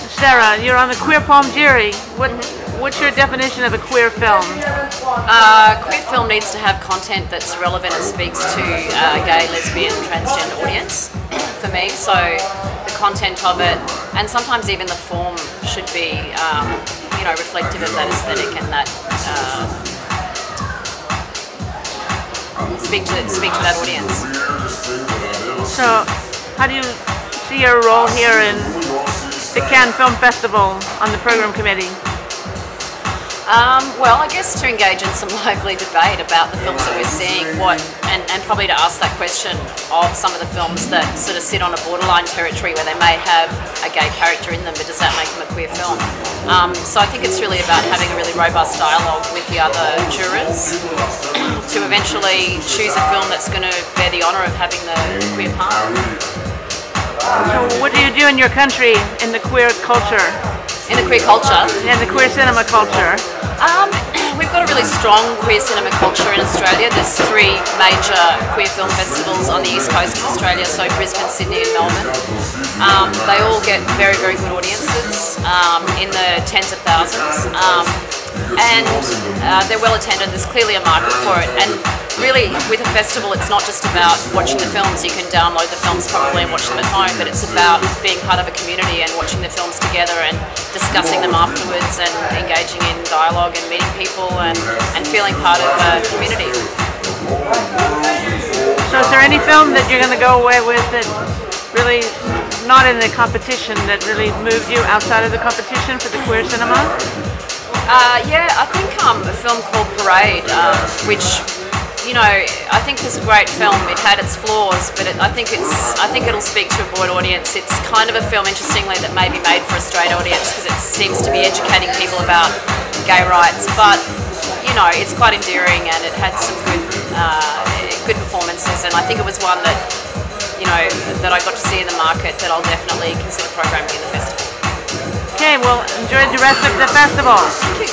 Sarah, you're on the Queer Palm jury. What's your definition of a queer film? Queer film needs to have content that's relevant and speaks to gay, lesbian, transgender audience for me. So the content of it, and sometimes even the form, should be reflective of that aesthetic and that speak to that audience. So how do you see your role here in the Cannes Film Festival on the program committee? Well, I guess to engage in some lively debate about the films that we're seeing, and probably to ask that question of some of the films that sort of sit on a borderline territory where they may have a gay character in them, but does that make them a queer film? So I think it's really about having a really robust dialogue with the other jurors to eventually choose a film that's going to bear the honour of having the queer palm. So what do you do in your country in the queer culture? In the queer culture? In the queer cinema culture? We've got a really strong queer cinema culture in Australia. There's 3 major queer film festivals on the east coast of Australia, so Brisbane, Sydney and Melbourne. They all get very, very good audiences, in the tens of thousands. And they're well attended. There's clearly a market for it. And really, with a festival, it's not just about watching the films. You can download the films probably and watch them at home, but it's about being part of a community and watching the films together and discussing them afterwards and engaging in dialogue and meeting people and feeling part of a community. So is there any film that you're going to go away with that really not in the competition, that really moved you outside of the competition for the queer cinema? Yeah, I think a film called Parade, which, I think is a great film. It had its flaws, but I think it'll speak to a broad audience. It's kind of a film, interestingly, that may be made for a straight audience because it seems to be educating people about gay rights. But it's quite endearing, and it had some good performances. And I think it was one that that I got to see in the market that I'll definitely consider programming in the festival. Okay, well, enjoy the rest of the festival. Thank you.